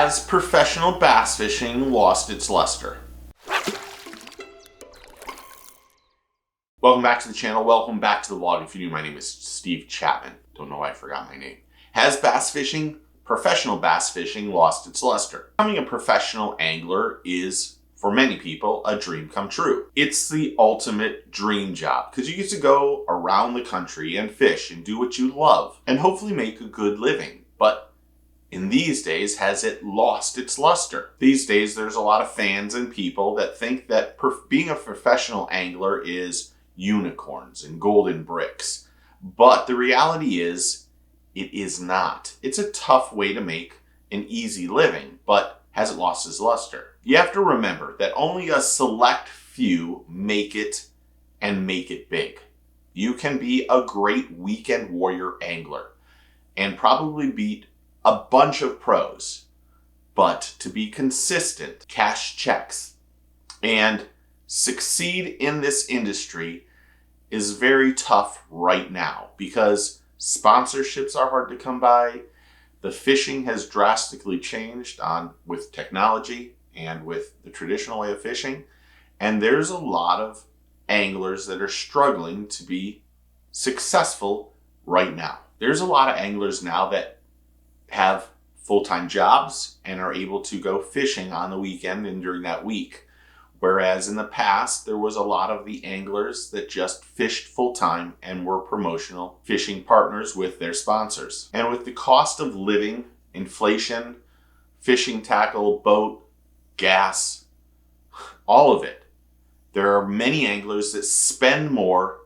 Has professional bass fishing lost its luster? Welcome back to the channel. Welcome back to the vlog. If you're new, my name is Steve Chapman. Don't know why I forgot my name. Has bass fishing, professional bass fishing, lost its luster? Becoming a professional angler is, for many people, a dream come true. It's the ultimate dream job because you get to go around the country and fish and do what you love and hopefully make a good living. But in these days, has it lost its luster? These days, there's a lot of fans and people that think that being a professional angler is unicorns and golden bricks. But the reality is, it is not. It's a tough way to make an easy living, but has it lost its luster? You have to remember that only a select few make it and make it big. You can be a great weekend warrior angler and probably beat a bunch of pros, but to be consistent, cash checks, and succeed in this industry is very tough right now because sponsorships are hard to come by. The fishing has drastically changed with technology and with the traditional way of fishing, and there's a lot of anglers that are struggling to be successful right now. There's a lot of anglers now that have full-time jobs and are able to go fishing on the weekend and during that week. Whereas in the past, there was a lot of the anglers that just fished full-time and were promotional fishing partners with their sponsors. And with the cost of living, inflation, fishing tackle, boat, gas, all of it, there are many anglers that spend more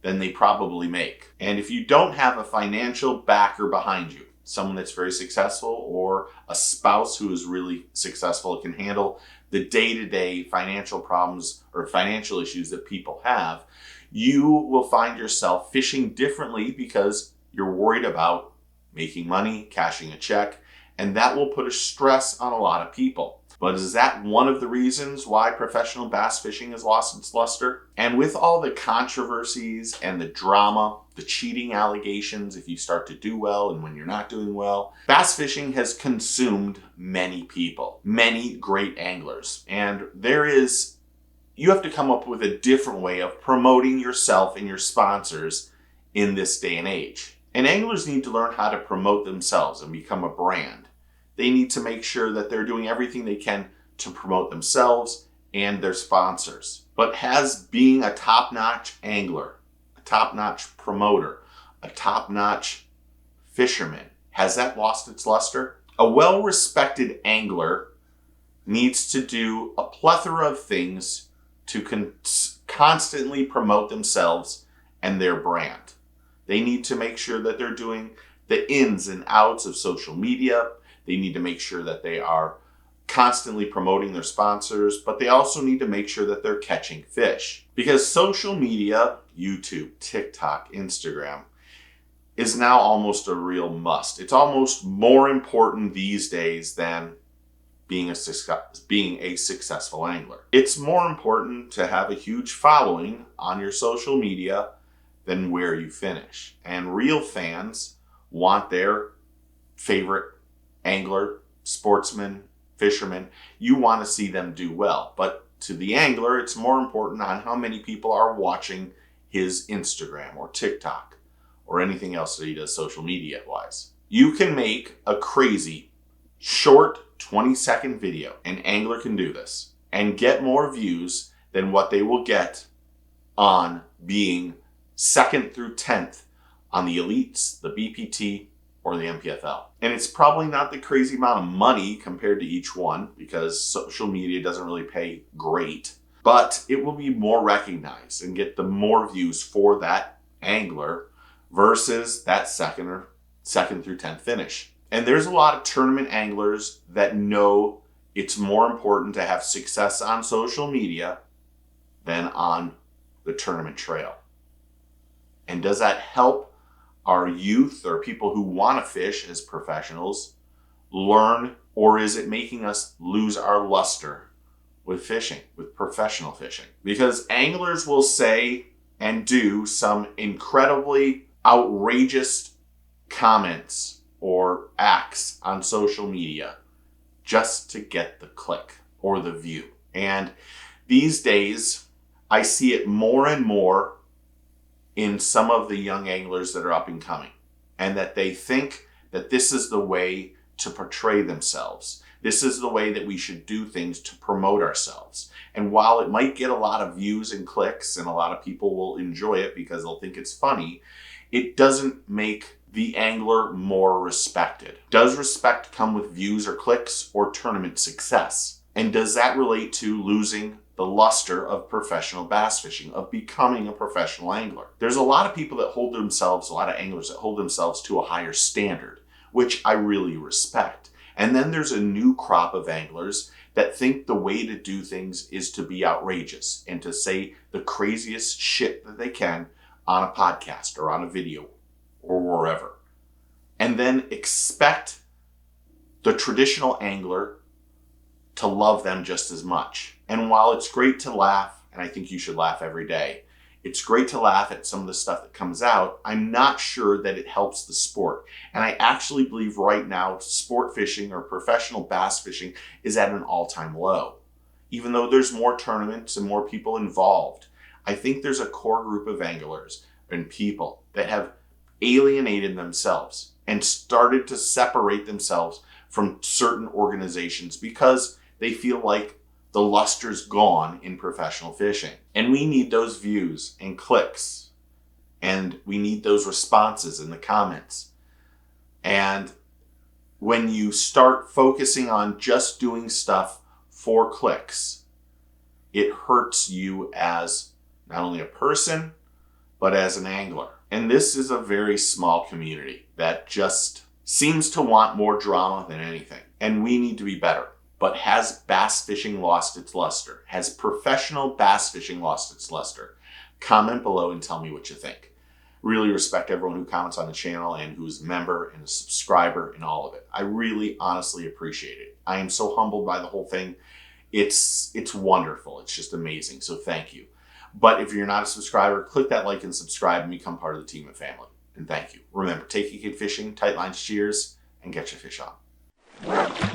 than they probably make. And if you don't have a financial backer behind you, someone that's very successful or a spouse who is really successful, can handle the day-to-day financial problems or financial issues that people have, you will find yourself fishing differently because you're worried about making money, cashing a check, and that will put a stress on a lot of people. But is that one of the reasons why professional bass fishing has lost its luster? And with all the controversies and the drama, the cheating allegations if you start to do well and when you're not doing well, bass fishing has consumed many people, many great anglers. And you have to come up with a different way of promoting yourself and your sponsors in this day and age. And anglers need to learn how to promote themselves and become a brand. They need to make sure that they're doing everything they can to promote themselves and their sponsors. But has being a top-notch angler, a top-notch promoter, a top-notch fisherman, has that lost its luster? A well-respected angler needs to do a plethora of things to constantly promote themselves and their brand. They need to make sure that they're doing the ins and outs of social media. They need to make sure that they are constantly promoting their sponsors, but they also need to make sure that they're catching fish. Because social media, YouTube, TikTok, Instagram, is now almost a real must. It's almost more important these days than being a successful angler. It's more important to have a huge following on your social media than where you finish. And real fans want their favorite angler, sportsman, fisherman. You want to see them do well. But to the angler, it's more important on how many people are watching his Instagram or TikTok or anything else that he does social media wise. You can make a crazy short 20-second video. An angler can do this and get more views than what they will get on being 2nd through 10th on the elites, the BPT, or the MPFL. And it's probably not the crazy amount of money compared to each one because social media doesn't really pay great, but it will be more recognized and get the more views for that angler versus that second through 10th finish. And there's a lot of tournament anglers that know it's more important to have success on social media than on the tournament trail. And does that help our youth or people who want to fish as professionals learn, or is it making us lose our luster with fishing, with professional fishing? Because anglers will say and do some incredibly outrageous comments or acts on social media just to get the click or the view. And these days, I see it more and more in some of the young anglers that are up and coming, and that they think that this is the way to portray themselves. This is the way that we should do things to promote ourselves. And while it might get a lot of views and clicks, and a lot of people will enjoy it because they'll think it's funny, it doesn't make the angler more respected. Does respect come with views or clicks or tournament success? And does that relate to losing the luster of professional bass fishing, of becoming a professional angler? There's a lot of people that hold themselves, a lot of anglers that hold themselves to a higher standard, which I really respect. And then there's a new crop of anglers that think the way to do things is to be outrageous and to say the craziest shit that they can on a podcast or on a video or wherever. And then expect the traditional angler to love them just as much. And while it's great to laugh, and I think you should laugh every day, it's great to laugh at some of the stuff that comes out, I'm not sure that it helps the sport. And I actually believe right now sport fishing or professional bass fishing is at an all-time low. Even though there's more tournaments and more people involved, I think there's a core group of anglers and people that have alienated themselves and started to separate themselves from certain organizations because they feel like the luster's gone in professional fishing. And we need those views and clicks, and we need those responses in the comments. And when you start focusing on just doing stuff for clicks, it hurts you as not only a person, but as an angler. And this is a very small community that just seems to want more drama than anything. And we need to be better. But has bass fishing lost its luster? Has professional bass fishing lost its luster? Comment below and tell me what you think. Really respect everyone who comments on the channel and who's a member and a subscriber and all of it. I really honestly appreciate it. I am so humbled by the whole thing. It's wonderful. It's just amazing. So thank you. But if you're not a subscriber, click that like and subscribe and become part of the team and family. And thank you. Remember, take your kid fishing, tight lines, cheers, and get your fish on.